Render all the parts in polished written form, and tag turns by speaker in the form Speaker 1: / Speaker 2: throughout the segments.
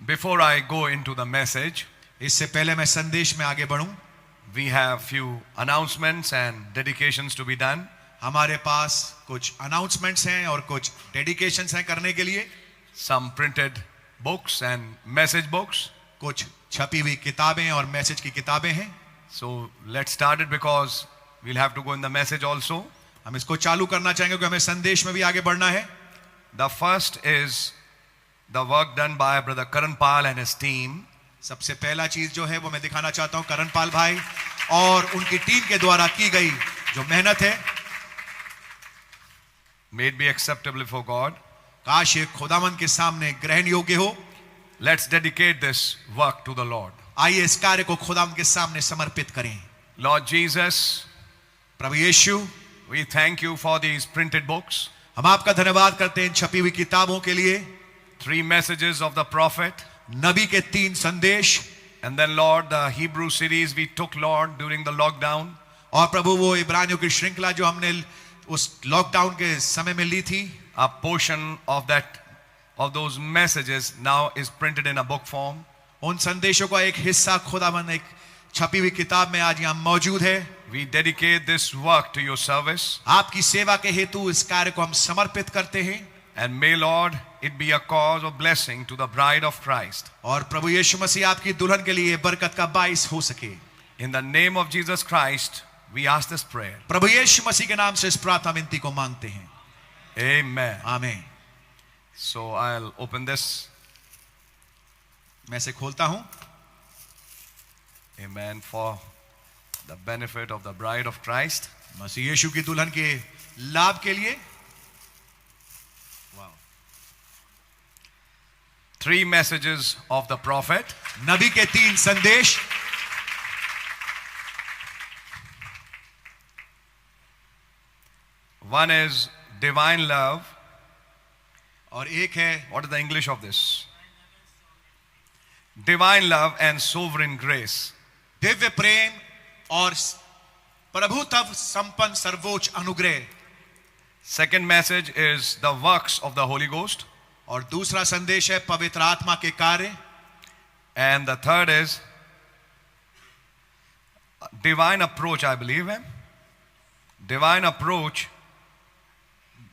Speaker 1: Before I go into the message,
Speaker 2: इससे पहले मैं संदेश में आगे बढ़ूं,
Speaker 1: we have few announcements and dedications to be done.
Speaker 2: हमारे पास कुछ अनाउंसमेंट्स हैं और कुछ डेडिकेशंस हैं करने के लिए.
Speaker 1: Some printed books and message books.
Speaker 2: कुछ छपी हुई किताबें और मैसेज की किताबें हैं.
Speaker 1: So let's start it because we'll have to go in the message also.
Speaker 2: हम इसको चालू करना चाहेंगे क्योंकि हमें संदेश में भी आगे बढ़ना है.
Speaker 1: The first is the work done by Brother Karan Pal and his team.
Speaker 2: सबसे पहला चीज जो है वो मैं दिखाना चाहता हूं करण पाल भाई और उनकी टीम के द्वारा की गई जो मेहनत है.
Speaker 1: May it be acceptable for God.
Speaker 2: काश ये खुदावंद के सामने ग्रहण योग्य हो.
Speaker 1: Let's dedicate this work to the Lord.
Speaker 2: आइए इस कार्य को खुदावंद के सामने समर्पित करें.
Speaker 1: Lord Jesus,
Speaker 2: Prabhu Yeshu,
Speaker 1: we thank you for these printed books.
Speaker 2: हम आपका धन्यवाद करते हैं छपी हुई किताबों के लिए.
Speaker 1: 3 messages of the prophet.
Speaker 2: नबी के 3 संदेश.
Speaker 1: And then Lord, the Hebrew series we took, Lord, during the lockdown.
Speaker 2: और प्रभु वो इब्रानियों की श्रृंखला जो हमने उस लॉकडाउन के समय में ली थी.
Speaker 1: A portion of those messages now is printed in a book form.
Speaker 2: उन संदेशों का एक हिस्सा खुदावंद एक छपी हुई किताब में आज यहाँ मौजूद है.
Speaker 1: We dedicate this work to your service.
Speaker 2: आपकी सेवा के हेतु इस कार्य को हम समर्पित करते हैं.
Speaker 1: And may Lord it be a cause of blessing to the bride of Christ.
Speaker 2: और प्रभु यीशु मसीह आपकी दुल्हन के लिए बरकत का बाइस हो सके.
Speaker 1: In the name of Jesus Christ, we ask this prayer.
Speaker 2: प्रभु यीशु मसीह के नाम से इस प्रार्थना विनती को मांगते हैं.
Speaker 1: Amen.
Speaker 2: आमीन.
Speaker 1: So I'll open this.
Speaker 2: मैं इसे खोलता हूं.
Speaker 1: Amen. For the benefit of the bride of Christ.
Speaker 2: मसीह यीशु की दुल्हन के लाभ के लिए.
Speaker 1: 3 messages of the prophet.
Speaker 2: नबी के 3 संदेश.
Speaker 1: One is divine love.
Speaker 2: और एक है,
Speaker 1: what is the English of this? Divine love and sovereign grace.
Speaker 2: Divya प्रेम और प्रभुत्व संपन्न सर्वोच्च अनुग्रह.
Speaker 1: Second message is the works of the Holy Ghost.
Speaker 2: और दूसरा संदेश है पवित्र आत्मा के कार्य.
Speaker 1: And the third is divine approach, I believe. Divine approach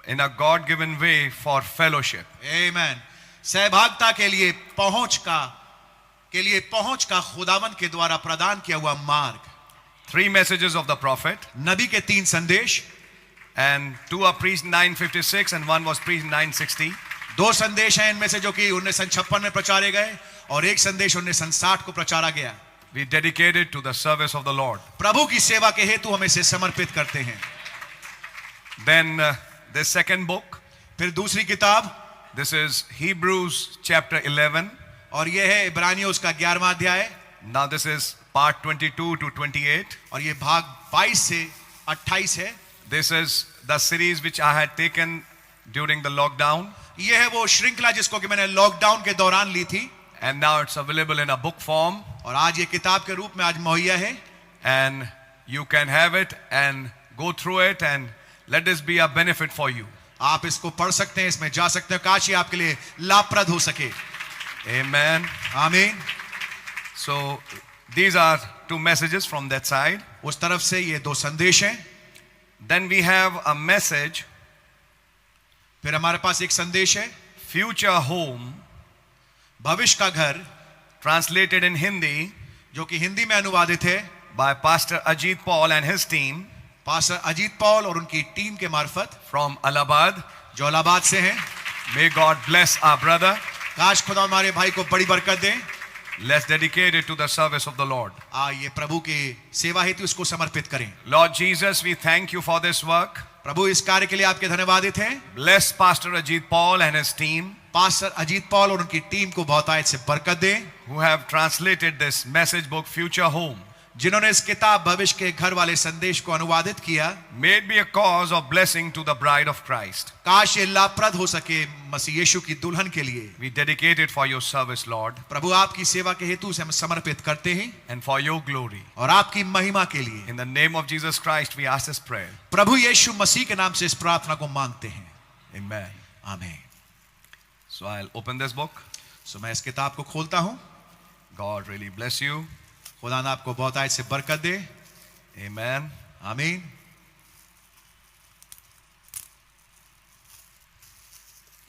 Speaker 1: in a God-given way for fellowship.
Speaker 2: Amen. सहभागिता के लिए पहुंच का खुदावंद के द्वारा प्रदान किया हुआ मार्ग.
Speaker 1: 3 messages of the prophet.
Speaker 2: नबी के 3 संदेश.
Speaker 1: And 2 are preached in 956 and 1 was preached in 960.
Speaker 2: 2 संदेश हैं इनमें से जो कि 1956 में प्रचारे गए और एक संदेश 1960 को प्रचारा गया.
Speaker 1: We dedicate it to the service of the Lord.
Speaker 2: प्रभु की सेवा के हेतु हम इसे समर्पित करते हैं.
Speaker 1: Then the second book.
Speaker 2: फिर दूसरी किताब.
Speaker 1: This is Hebrews chapter 11.
Speaker 2: और यह है इब्रानियों उसका 11वां अध्याय.
Speaker 1: Now this is part 22 to 28.
Speaker 2: और ये भाग 22 से 28 है.
Speaker 1: This is the series which I had taken during the lockdown.
Speaker 2: ये है वो श्रृंखला जिसको कि मैंने लॉकडाउन के दौरान ली थी.
Speaker 1: And now it's available in a book form.
Speaker 2: और आज ये किताब के रूप में आज मुहैया है.
Speaker 1: And you can have it and go through it and let this be a benefit for you.
Speaker 2: आप इसको पढ़ सकते हैं, इसमें जा सकते हैं. काश ये आपके लिए लाभप्रद हो सके.
Speaker 1: Amen.
Speaker 2: आमीन.
Speaker 1: So these are 2 messages from that side.
Speaker 2: उस तरफ से ये 2 संदेश हैं.
Speaker 1: Then we have a message.
Speaker 2: फिर हमारे पास एक संदेश है.
Speaker 1: Future home.
Speaker 2: भविष्य का घर.
Speaker 1: Translated in Hindi.
Speaker 2: जो कि हिंदी में अनुवादित है.
Speaker 1: By Pastor Ajit Paul and his team.
Speaker 2: Pastor Ajit Paul और उनकी टीम के मार्फत.
Speaker 1: From Allahabad.
Speaker 2: जो इलाहाबाद से हैं.
Speaker 1: May God bless our brother.
Speaker 2: काश खुदा हमारे भाई को बड़ी बरकत दे.
Speaker 1: Let's dedicate it to the service of the Lord.
Speaker 2: ये प्रभु की सेवा हेतु इसको समर्पित करें.
Speaker 1: Lord Jesus, we thank you for this work.
Speaker 2: प्रभु इस कार्य के लिए आपके धन्यवादित हैं.
Speaker 1: Bless Pastor Ajit Paul and his team.
Speaker 2: Pastor Ajit Paul और उनकी टीम को बहुतायत से बरकत दें.
Speaker 1: Who have translated this message book Future Home.
Speaker 2: जिन्होंने इस किताब भविष्य के घर वाले संदेश को अनुवादित किया.
Speaker 1: May it be a cause of blessing to the bride of Christ.
Speaker 2: काश ये लाभप्रद हो सके मसीह यीशु की दुल्हन के लिए.
Speaker 1: We dedicate it for your service, Lord.
Speaker 2: प्रभु आपकी सेवा के हेतु से हम समर्पित करते हैं.
Speaker 1: And for your glory.
Speaker 2: और आपकी महिमा के लिए.
Speaker 1: In the name of Jesus Christ we ask this prayer.
Speaker 2: प्रभु यीशु मसीह के नाम से इस प्रार्थना को मांगते हैं.
Speaker 1: Amen.
Speaker 2: आमीन.
Speaker 1: So I'll open this book.
Speaker 2: सो मैं इस किताब को खोलता हूं.
Speaker 1: God really bless you.
Speaker 2: खुदा ने आपको बहुत आयत से बरकत दे.
Speaker 1: Amen.
Speaker 2: आमीन.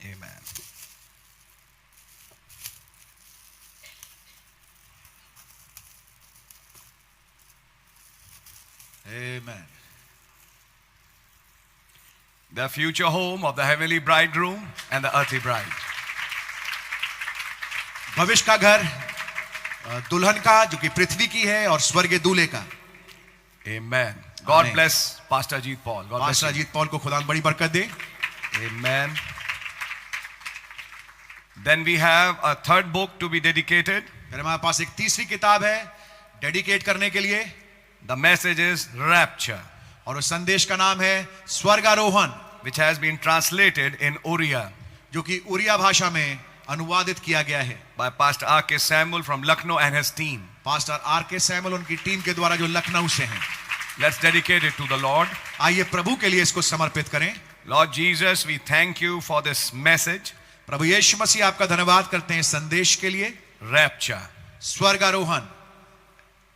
Speaker 1: Amen.
Speaker 2: Amen.
Speaker 1: The future home of the heavenly bridegroom and the earthly bride.
Speaker 2: भविष्य का घर दुल्हन का जो कि पृथ्वी की है और स्वर्गीय दूल्हे का.
Speaker 1: Amen. God
Speaker 2: Amen.
Speaker 1: bless Pastor Ajit Paul. God bless
Speaker 2: pastor
Speaker 1: you.
Speaker 2: Ajit Paul को खुदा बड़ी बरकत दे.
Speaker 1: Amen. Then we have a third book to be dedicated.
Speaker 2: फिर हमारे पास एक तीसरी किताब है डेडिकेट करने के लिए.
Speaker 1: The message is Rapture,
Speaker 2: और उस संदेश का नाम है स्वर्गारोहण,
Speaker 1: which has been translated in Oriya
Speaker 2: जो कि उरिया भाषा में अनुवादित किया गया है.
Speaker 1: by Pastor R.K. Samuel from Lucknow and his team.
Speaker 2: Pastor R K. Samuel उनकी टीम के द्वारा जो लखनऊ से हैं.
Speaker 1: Let's dedicate it to the Lord.
Speaker 2: आइए प्रभु के लिए इसको समर्पित करें.
Speaker 1: Lord Jesus, we thank you for this message,
Speaker 2: प्रभु यीशु मसीह आपका धन्यवाद करते हैं संदेश के लिए.
Speaker 1: Rapture,
Speaker 2: स्वर्गारोहण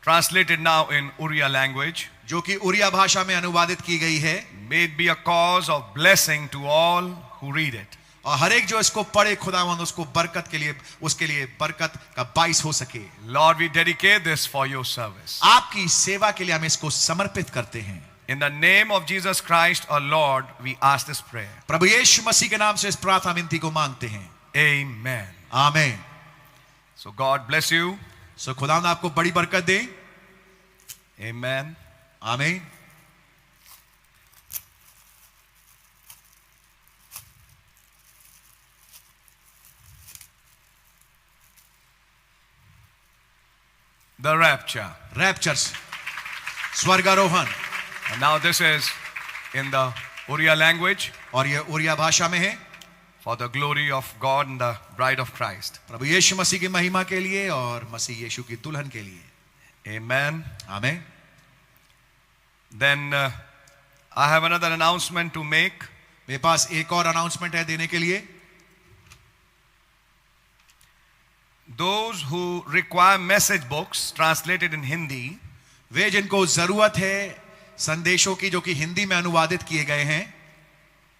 Speaker 1: translated now in Oriya language.
Speaker 2: जो कि उरिया भाषा में अनुवादित की गई है.
Speaker 1: May it be a cause of blessing to all who read it.
Speaker 2: और हर एक जो इसको पढ़े खुदावंद उसको बरकत के लिए उसके लिए बरकत का बाइस हो सके.
Speaker 1: Lord, we dedicate this for your service.
Speaker 2: आपकी सेवा के लिए हम इसको समर्पित करते हैं.
Speaker 1: In the name of Jesus Christ, our Lord, we ask this prayer.
Speaker 2: प्रभु यीशु मसीह के नाम से इस प्रार्थना विनती को मांगते हैं.
Speaker 1: Amen.
Speaker 2: आमीन.
Speaker 1: So God bless you.
Speaker 2: सो खुदावंद आपको बड़ी बरकत दे.
Speaker 1: Amen.
Speaker 2: आमीन.
Speaker 1: The rapture.
Speaker 2: रैप्चर्स स्वर्गारोहण.
Speaker 1: And now this is in the Oriya language
Speaker 2: और ये उरिया भाषा में है
Speaker 1: for the glory of God and the bride of Christ.
Speaker 2: प्रभु यीशु मसीह की महिमा के लिए और मसीह यीशु की दुल्हन के लिए.
Speaker 1: Amen.
Speaker 2: आमीन.
Speaker 1: Then I have another announcement to make.
Speaker 2: मेरे पास एक और अनाउंसमेंट है देने के लिए.
Speaker 1: Those who require message books translated in Hindi,
Speaker 2: वे जिनको जरूरत है संदेशों की जो कि हिंदी में अनुवादित किए गए हैं.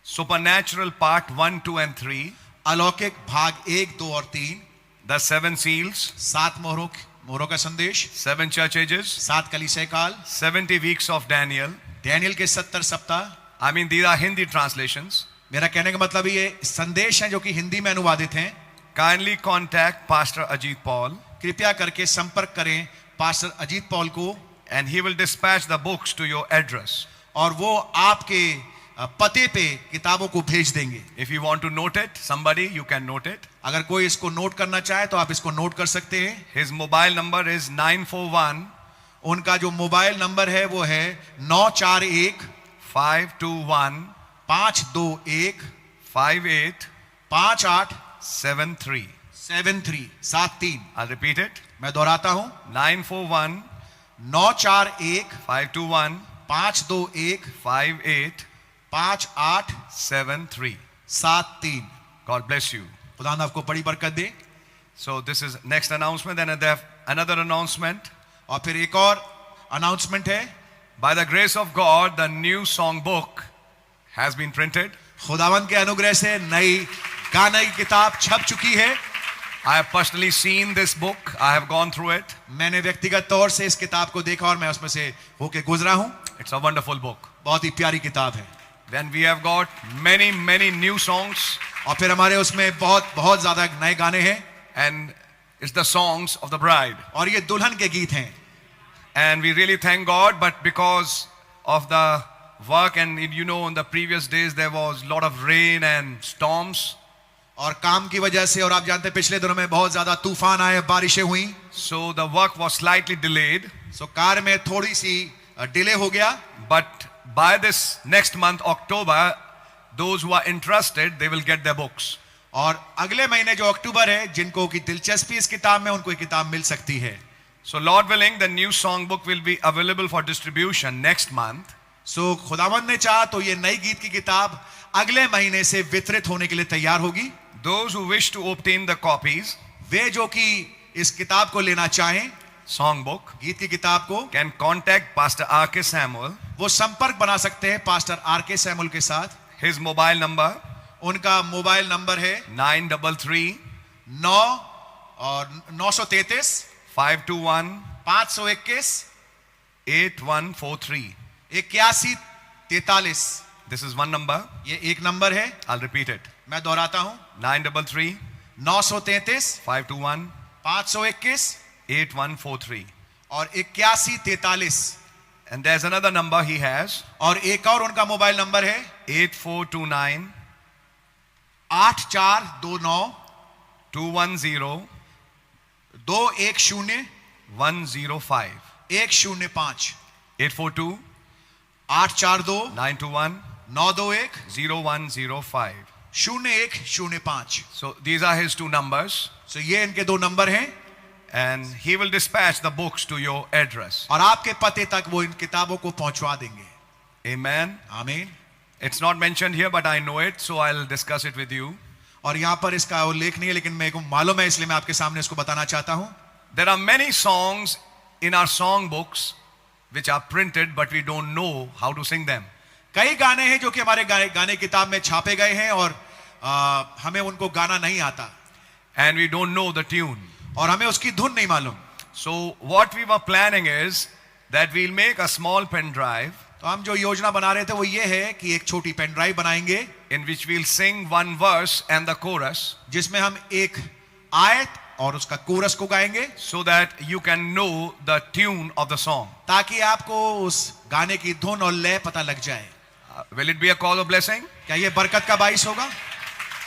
Speaker 1: Supernatural Part 1, 2 and 3,
Speaker 2: अलौकिक भाग 1, 2 और 3,
Speaker 1: the 7 seals,
Speaker 2: 7 मोहरों का संदेश,
Speaker 1: 7 church ages,
Speaker 2: 7 कलीसिया काल,
Speaker 1: 70 weeks of Daniel.
Speaker 2: डैनियल के 70 सप्ताह.
Speaker 1: I mean, these are Hindi translations.
Speaker 2: मेरा कहने का मतलब ये संदेश हैं जो कि हिंदी में अनुवादित हैं.
Speaker 1: Kindly contact Pastor Ajit Paul
Speaker 2: कृपया करके संपर्क करें पास्टर अजीत पॉल को
Speaker 1: and he will dispatch the books to your address.
Speaker 2: और वो आपके पते पे किताबों को भेज देंगे.
Speaker 1: If you want to note it, somebody, you can note it.
Speaker 2: अगर कोई इसको नोट करना चाहे तो आप इसको नोट कर सकते हैं.
Speaker 1: His mobile number is 941
Speaker 2: उनका जो मोबाइल नंबर है वो है 941
Speaker 1: 521
Speaker 2: 521
Speaker 1: 58
Speaker 2: 58
Speaker 1: 73.
Speaker 2: 73.
Speaker 1: I'll repeat it.
Speaker 2: मैं दोहराता हूं
Speaker 1: 941
Speaker 2: 941
Speaker 1: 521
Speaker 2: 521
Speaker 1: 58
Speaker 2: 58
Speaker 1: 73.
Speaker 2: 73.
Speaker 1: God bless you.
Speaker 2: खुदा आपको बड़ी बरकत दे.
Speaker 1: So this is next announcement. Then I have another announcement.
Speaker 2: और फिर एक और अनाउंसमेंट है.
Speaker 1: By the grace of God, the new song book has been printed.
Speaker 2: खुदावंद के अनुग्रह से नई गाने की किताब छप चुकी है.
Speaker 1: I have personally seen this book. I have gone through it.
Speaker 2: मैंने व्यक्तिगत तौर से इस किताब को देखा और मैं उसमें से होके गुजरा हूं.
Speaker 1: It's a wonderful book.
Speaker 2: बहुत ही प्यारी किताब है.
Speaker 1: Then we have got many new songs,
Speaker 2: और फिर हमारे उसमें बहुत ज्यादा नए गाने हैं.
Speaker 1: and it's the songs of the bride.
Speaker 2: और ये दुल्हन के गीत हैं.
Speaker 1: And we really thank God, but because of the work and you know in the previous days there was a lot of rain and storms.
Speaker 2: और काम की वजह से और आप जानते हैं पिछले दिनों में बहुत ज्यादा तूफान आए, बारिशें हुई.
Speaker 1: So the work was slightly delayed.
Speaker 2: सो कार्य में थोड़ी सी डिले हो गया.
Speaker 1: But by this next month, October, those who are interested, they will get their books.
Speaker 2: और अगले महीने जो अक्टूबर है जिनको की दिलचस्पी इस किताब में उनको ये किताब मिल सकती है.
Speaker 1: So Lord willing, the new songbook will be available for distribution next month.
Speaker 2: सो खुदावंद ने चाहा तो ये नई गीत की किताब अगले महीने से वितरित होने के लिए तैयार होगी.
Speaker 1: Those who wish to obtain the copies,
Speaker 2: वे जो कि इस किताब को लेना चाहें,
Speaker 1: songbook,
Speaker 2: गीत की किताब को,
Speaker 1: can contact Pastor R.K. Samuel.
Speaker 2: वो संपर्क बना सकते हैं पास्टर आर.के. सैमुअल के साथ.
Speaker 1: His mobile number
Speaker 2: उनका मोबाइल नंबर है
Speaker 1: 933
Speaker 2: 933
Speaker 1: 521
Speaker 2: 521
Speaker 1: 8143.
Speaker 2: 8143.
Speaker 1: This is one number.
Speaker 2: ये एक नंबर है.
Speaker 1: I'll repeat it.
Speaker 2: मैं दोहराता हूं.
Speaker 1: 933
Speaker 2: 933
Speaker 1: 521
Speaker 2: 521
Speaker 1: 8143.
Speaker 2: और 8143.
Speaker 1: And there's another number he has.
Speaker 2: और एक और उनका मोबाइल नंबर है
Speaker 1: 8429
Speaker 2: 8429
Speaker 1: 210
Speaker 2: 210
Speaker 1: 105.
Speaker 2: 105
Speaker 1: 842
Speaker 2: 842
Speaker 1: 921
Speaker 2: 921
Speaker 1: 0105.
Speaker 2: 0105.
Speaker 1: So these are his two numbers,
Speaker 2: So ये इनके दो नंबर हैं.
Speaker 1: and he will dispatch the books to your address.
Speaker 2: और आपके पते तक वो इन किताबों को पहुंचवा देंगे.
Speaker 1: Amen.
Speaker 2: आमीन.
Speaker 1: It's not mentioned here, but I know it, so I'll discuss it with you.
Speaker 2: और यहाँ पर इसका उल्लेख नहीं है, लेकिन मेरे को मालूम है, इसलिए मैं आपके सामने इसको बताना चाहता हूं.
Speaker 1: There are many songs in our song books which are printed, but we don't know how to sing them.
Speaker 2: कई गाने हैं जो कि हमारे गाने किताब में छापे गए हैं और हमें उनको गाना नहीं आता.
Speaker 1: And we don't know the tune.
Speaker 2: और हमें उसकी धुन नहीं मालूम.
Speaker 1: So what we were planning is that we'll make a small pen drive
Speaker 2: तो हम जो योजना बना रहे थे वो ये है कि एक छोटी पेन ड्राइव बनाएंगे
Speaker 1: in which we'll sing one verse and the chorus,
Speaker 2: जिसमें हम एक आयत और उसका कोरस को गाएंगे,
Speaker 1: so that you can know the tune of the song.
Speaker 2: ताकि आपको उस गाने की धुन और लय पता लग जाए.
Speaker 1: Will it be a cause of blessing?
Speaker 2: क्या ये बरकत का बाइस होगा?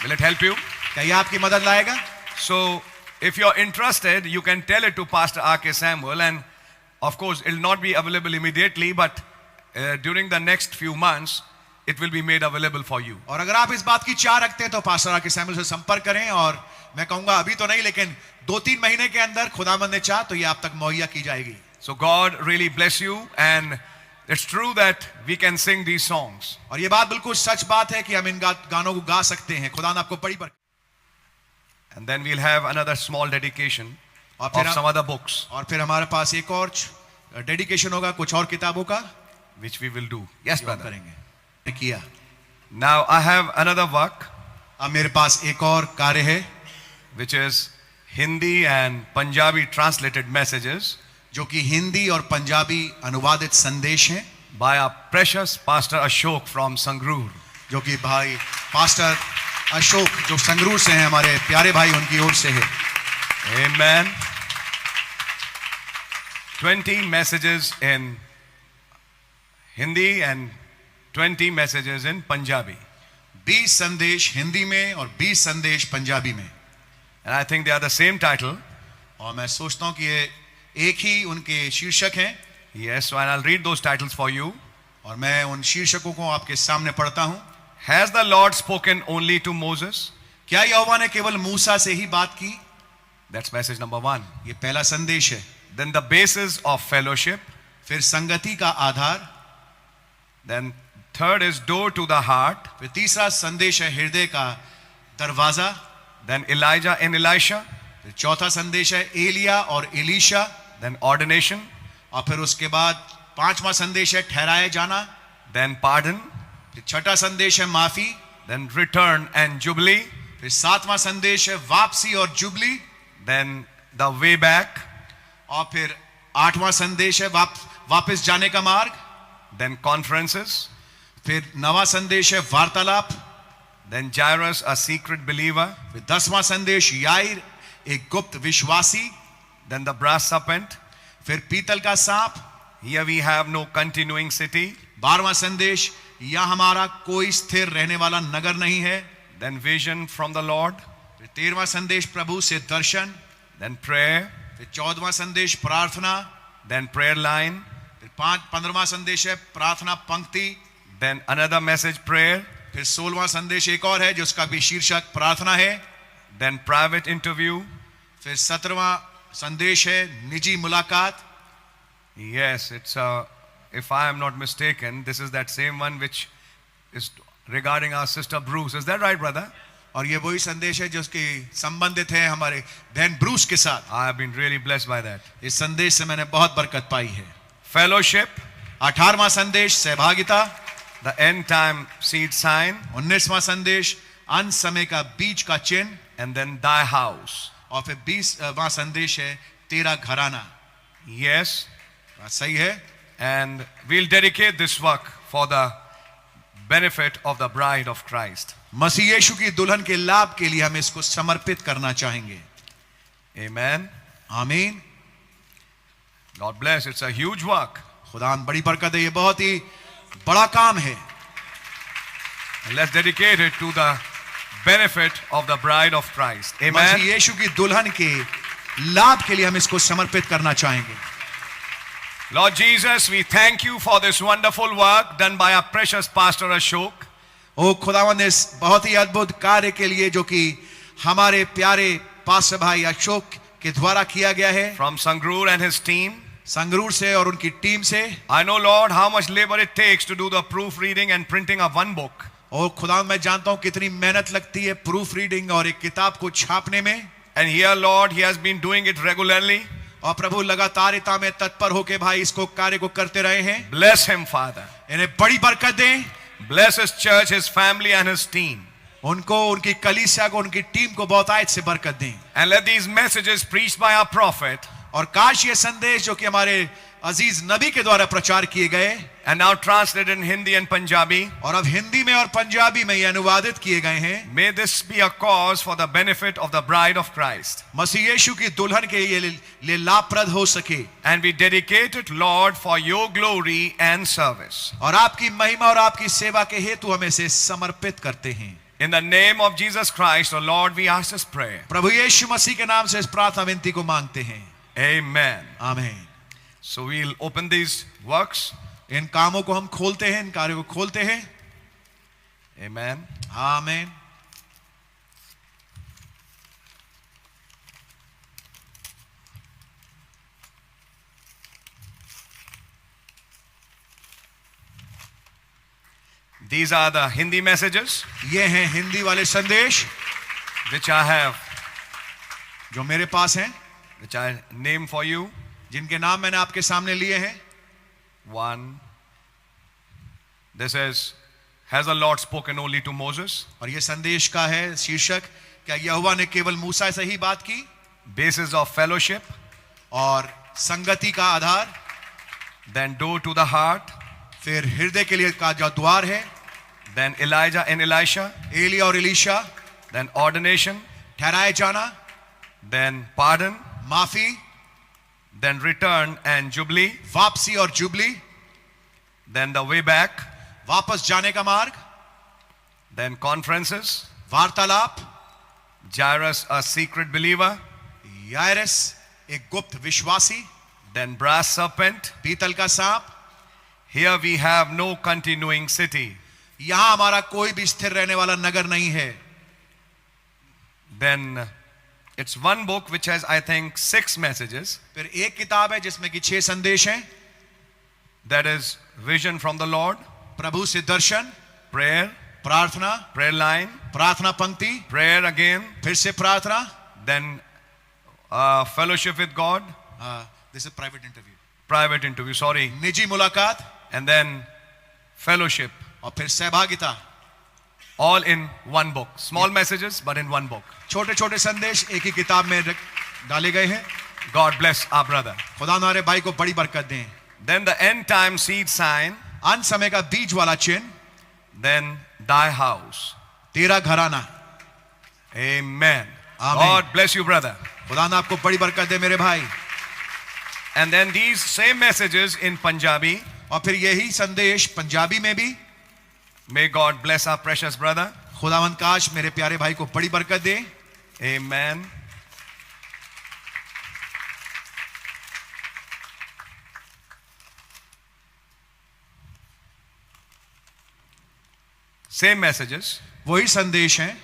Speaker 1: Will it help you?
Speaker 2: क्या ये आपकी मदद लाएगा?
Speaker 1: So if you're interested, you can tell it to Pastor R.K. Samuel, and of course it will not be available immediately, but during the next few months it will be made available for you.
Speaker 2: और अगर आप इस बात की चाह रखते हैं तो पास्टर आर.के. सैमुअल से संपर्क करें, और मैं कहूंगा अभी तो नहीं, लेकिन 2-3 महीने के अंदर खुदावंद ने चाहा तो ये आप तक मुहैया की जाएगी.
Speaker 1: So God really bless you, and it's true that we can sing these songs.
Speaker 2: और ये बात बिल्कुल सच बात है कि हम इन गानों को गा सकते हैं. खुदा ने आपको बड़ी बरकत.
Speaker 1: And then we'll have another small dedication
Speaker 2: और
Speaker 1: of some other books,
Speaker 2: और फिर हमारे पास एक और डेडिकेशन होगा कुछ और किताबों का,
Speaker 1: which we will do. Yes,
Speaker 2: जो हम
Speaker 1: brother.
Speaker 2: करेंगे. किया.
Speaker 1: Now I have another work,
Speaker 2: अब मेरे पास एक और कार्य है
Speaker 1: which is Hindi and Punjabi translated messages
Speaker 2: जो कि हिंदी और पंजाबी अनुवादित संदेश हैं,
Speaker 1: by our precious Pastor Ashok from Sangrur.
Speaker 2: जो कि भाई पास्टर अशोक जो संगरूर से हैं, हमारे प्यारे भाई, उनकी ओर से है.
Speaker 1: Amen. 20 messages in Hindi and 20 messages in Punjabi.
Speaker 2: 20 संदेश हिंदी में और 20 संदेश पंजाबी में.
Speaker 1: And I think they are the same title.
Speaker 2: और मैं सोचता हूं कि ये एक ही उनके शीर्षक हैं.
Speaker 1: Yes, so and I'll read those titles for you.
Speaker 2: और मैं उन शीर्षकों को आपके सामने पढ़ता हूं.
Speaker 1: Has the Lord spoken only to Moses?
Speaker 2: क्या यहोवा ने केवल मूसा से ही बात की?
Speaker 1: That's message number 1.
Speaker 2: ये पहला संदेश है.
Speaker 1: Then the basis of fellowship.
Speaker 2: फिर संगति का आधार.
Speaker 1: Then third is door to the heart.
Speaker 2: फिर तीसरा संदेश है हृदय का दरवाजा.
Speaker 1: Then Elijah and Elisha.
Speaker 2: फिर चौथा संदेश है एलिया और एलीशा.
Speaker 1: Then ordination.
Speaker 2: और फिर उसके बाद पांचवा संदेश है ठहराए जाना.
Speaker 1: Then pardon.
Speaker 2: फिर छठा संदेश है माफी.
Speaker 1: Then return and jubilee.
Speaker 2: फिर सातवां संदेश है वापसी और jubilee.
Speaker 1: Then the way back.
Speaker 2: और फिर आठवां संदेश है वापस जाने का मार्ग.
Speaker 1: Then conferences.
Speaker 2: फिर नवा संदेश है वार्तालाप.
Speaker 1: Then Jairus, a secret believer.
Speaker 2: फिर 10वां संदेश याईर एक गुप्त विश्वासी.
Speaker 1: Then the brass serpent.
Speaker 2: फिर पीतल का सांप.
Speaker 1: Here we have no continuing city.
Speaker 2: 12वां संदेश यहाँ हमारा कोई स्थिर रहने वाला नगर नहीं है.
Speaker 1: Then vision from the Lord.
Speaker 2: फिर 13वां संदेश प्रभु से दर्शन.
Speaker 1: Then prayer.
Speaker 2: फिर 14वां संदेश प्रार्थना.
Speaker 1: Then prayer line.
Speaker 2: फिर 15वां संदेश है प्रार्थना पंक्ति.
Speaker 1: Then another message, prayer.
Speaker 2: फिर 16वां संदेश एक और है जिसका भी शीर्षक प्रार्थना है.
Speaker 1: Then private interview.
Speaker 2: फिर 17वां संदेश है निजी मुलाकात.
Speaker 1: Yes, it's if I am not mistaken, this is that same one which is regarding our sister Bruce. Is that right, brother?
Speaker 2: और ये वही संदेश है जो उसके संबंधित है हमारे बहन ब्रूस के साथ।
Speaker 1: I have been really blessed by that.
Speaker 2: इस संदेश से मैंने बहुत बरकत पाई है।
Speaker 1: Fellowship,
Speaker 2: 18वां संदेश सहभागिता,
Speaker 1: the end time seed sign,
Speaker 2: 19वां संदेश अंत समय का बीज का चिन्ह,
Speaker 1: and then thy house.
Speaker 2: और फिर 20वां संदेश है तेरा घराना।
Speaker 1: Yes,
Speaker 2: बात सही है।
Speaker 1: and we'll dedicate this work for the benefit of the bride of Christ.
Speaker 2: मसीह यीशु की दुल्हन के लाभ के लिए हम इसको समर्पित करना चाहेंगे।
Speaker 1: Amen.
Speaker 2: आमीन।
Speaker 1: God bless. It's a huge work.
Speaker 2: खुदा बड़ी बरकत है, ये बहुत ही बड़ा काम है।
Speaker 1: And let's dedicate it to the benefit of the bride of Christ.
Speaker 2: Masih
Speaker 1: Amen.
Speaker 2: यीशु की दुल्हन के लाभ के लिए हम इसको समर्पित करना चाहेंगे।
Speaker 1: Lord Jesus, we thank you for this wonderful work done by our precious pastor Ashok.
Speaker 2: ओ खुदावंद इस बहुत ही अद्भुत कार्य के लिए जो कि हमारे प्यारे पास्टर भाई अशोक के द्वारा किया गया है,
Speaker 1: From Sangrur and his team.
Speaker 2: Sangrur से और उनकी टीम से।
Speaker 1: I know, Lord, how much labor it takes to do the proofreading and printing of one book.
Speaker 2: और खुदा मैं जानता हूं कितनी मेहनत लगती है प्रूफ रीडिंग और एक किताब को छापने में।
Speaker 1: And here, Lord, he has been doing it regularly.
Speaker 2: और प्रभु लगातारिता में तत्पर होके भाई इसको कार्य को करते रहे हैं।
Speaker 1: Bless him, Father.
Speaker 2: इन्हें बड़ी बरकत दें।
Speaker 1: Bless his church, his family, and his team.
Speaker 2: उनको, उनकी कलीसिया को, उनकी टीम को बहुत आयत से बरकत दें।
Speaker 1: And let these messages preached by our prophet
Speaker 2: और काश ये संदेश जो कि हमारे अजीज नबी के द्वारा प्रचार किए गए
Speaker 1: and now translated in Hindi and Punjabi,
Speaker 2: और अब हिंदी में और पंजाबी में ये अनुवादित किए गए हैं,
Speaker 1: may this be a cause for the benefit of the bride of Christ.
Speaker 2: मसीह यीशु की दुल्हन के लिए लाभप्रद हो सके।
Speaker 1: And we dedicate it, Lord, for your glory and service.
Speaker 2: और आपकी महिमा और आपकी सेवा के हेतु हम इसे समर्पित करते हैं।
Speaker 1: In the name of Jesus Christ, O Lord, we ask this prayer.
Speaker 2: प्रभु यीशु मसीह के नाम से इस प्रार्थना विनती को मांगते हैं।
Speaker 1: Amen.
Speaker 2: आमीन।
Speaker 1: So we'll open these works.
Speaker 2: इन कामों को हम खोलते हैं, इन कार्यों को खोलते हैं।
Speaker 1: Amen.
Speaker 2: आमीन।
Speaker 1: These are the Hindi messages
Speaker 2: ये हैं हिंदी वाले संदेश
Speaker 1: which I have,
Speaker 2: जो मेरे पास हैं,
Speaker 1: which I name for you.
Speaker 2: जिनके नाम मैंने आपके सामने लिए हैं।
Speaker 1: One. This is, has the Lord spoken only to Moses?
Speaker 2: और ये संदेश का है शीर्षक, क्या यहोवा ने केवल मूसा से ही बात की?
Speaker 1: Basis of fellowship.
Speaker 2: और संगति का आधार,
Speaker 1: Then door to the heart.
Speaker 2: फिर हृदय के लिए का जो द्वार है,
Speaker 1: Then Elijah and Elisha.
Speaker 2: Elia और एलीशा,
Speaker 1: Then ordination.
Speaker 2: ठहराए जाना,
Speaker 1: Then pardon.
Speaker 2: माफी,
Speaker 1: Then return and jubilee.
Speaker 2: वापसी और jubilee,
Speaker 1: Then the way back.
Speaker 2: वापस जाने का मार्ग,
Speaker 1: Then conferences.
Speaker 2: वार्तालाप,
Speaker 1: Jairus, a secret believer.
Speaker 2: यायरस एक गुप्त विश्वासी,
Speaker 1: Then brass serpent.
Speaker 2: पीतल का सांप।
Speaker 1: Here we have no continuing city.
Speaker 2: यहां हमारा कोई भी स्थिर रहने वाला नगर नहीं है।
Speaker 1: Then it's one book which has, I think, 6 messages.
Speaker 2: फिर एक किताब है जिसमें कि 6 संदेश हैं।
Speaker 1: That is vision from the Lord,
Speaker 2: प्रभु से दर्शन,
Speaker 1: prayer,
Speaker 2: प्रार्थना,
Speaker 1: prayer line,
Speaker 2: प्रार्थना पंक्ति,
Speaker 1: prayer again,
Speaker 2: फिर से प्रार्थना।
Speaker 1: then fellowship with God,
Speaker 2: this is private interview,
Speaker 1: private interview, sorry,
Speaker 2: निजी मुलाकात,
Speaker 1: and then fellowship,
Speaker 2: और फिर सहभागिता।
Speaker 1: all in one book. Small messages, but in one book.
Speaker 2: छोटे छोटे संदेश एक ही किताब में डाले गए हैं।
Speaker 1: God bless our brother.
Speaker 2: खुदा हमारे भाई को बड़ी बरकत दें।
Speaker 1: Then the end time seed sign,
Speaker 2: अंत समय का बीज वाला चिन्ह,
Speaker 1: then thy house.
Speaker 2: तेरा घराना।
Speaker 1: Amen.
Speaker 2: Amen.
Speaker 1: God bless you, brother.
Speaker 2: खुदा ना आपको बड़ी बरकत दे मेरे भाई।
Speaker 1: And then these same messages in Punjabi.
Speaker 2: और फिर यही संदेश पंजाबी में भी।
Speaker 1: May God bless our precious brother.
Speaker 2: खुदावंद काश मेरे प्यारे भाई को बड़ी बरकत दे।
Speaker 1: Amen. Same messages
Speaker 2: वही संदेश हैं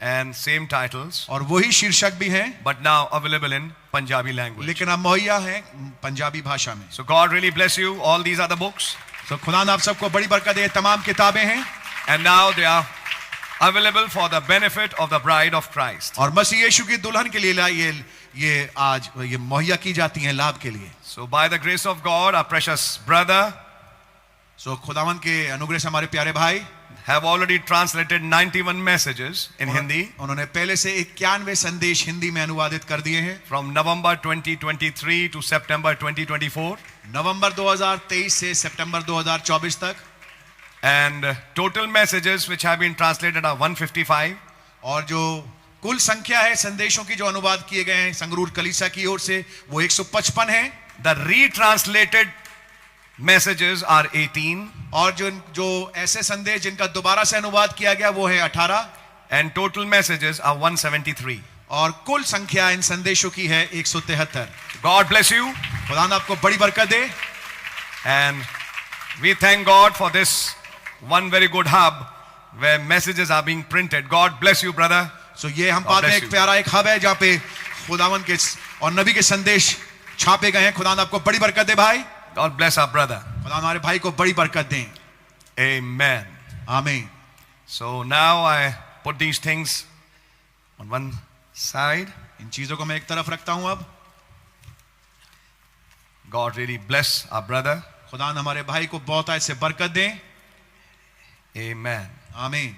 Speaker 1: and same titles,
Speaker 2: और वही शीर्षक भी हैं,
Speaker 1: but now available in Punjabi language.
Speaker 2: लेकिन अब मुहैया है पंजाबी भाषा में।
Speaker 1: So God really bless you. All these other books,
Speaker 2: तो खुदा आप सबको बड़ी बरकत दे। तमाम किताबें हैं
Speaker 1: and now they are available for the benefit of the bride of Christ.
Speaker 2: और मसीह यीशु की दुल्हन के लिए ये आज ये मुहैया की जाती हैं लाभ के लिए.
Speaker 1: So by the grace of God, our precious brother
Speaker 2: सो खुदावन के अनुग्रह से हमारे प्यारे भाई
Speaker 1: have already translated 91 messages in Hindi
Speaker 2: उन्होंने पहले से 91 संदेश हिंदी में अनुवादित कर दिए हैं.
Speaker 1: from November 2023 to September 2024.
Speaker 2: नवंबर 2023 से सितंबर 2024 तक.
Speaker 1: And total messages which have been translated are 155.
Speaker 2: और जो कुल संख्या है संदेशों की जो अनुवाद किए गए हैं संगरूर कलीसिया की ओर से वो 155 है.
Speaker 1: The retranslated messages are 18.
Speaker 2: और जो ऐसे संदेश जिनका दोबारा से अनुवाद किया गया वो है 18.
Speaker 1: And total messages are 173.
Speaker 2: और कुल संख्या इन संदेशों की है 173.
Speaker 1: God bless you.
Speaker 2: खुदा ने आपको बड़ी बरकत दे.
Speaker 1: And we thank God for this one very good hub where messages are being printed. God bless you, brother.
Speaker 2: सो ये हम
Speaker 1: God
Speaker 2: पाते हैं
Speaker 1: bless
Speaker 2: एक
Speaker 1: you.
Speaker 2: प्यारा एक हब है जहाँ पे खुदावन के और नबी के संदेश छापे गए हैं. खुदा ने आपको बड़ी बरकत दे भाई.
Speaker 1: God bless our brother.
Speaker 2: खुदा हमारे भाई को बड़ी बरकत दें.
Speaker 1: Amen.
Speaker 2: आमीन.
Speaker 1: So now I put these things on one side.
Speaker 2: इन चीजों को मैं एक तरफ रखता हूं. अब
Speaker 1: God really bless our brother.
Speaker 2: खुदा ने हमारे भाई को बहुत ऐसे बरकत दें.
Speaker 1: Amen.
Speaker 2: आमीन.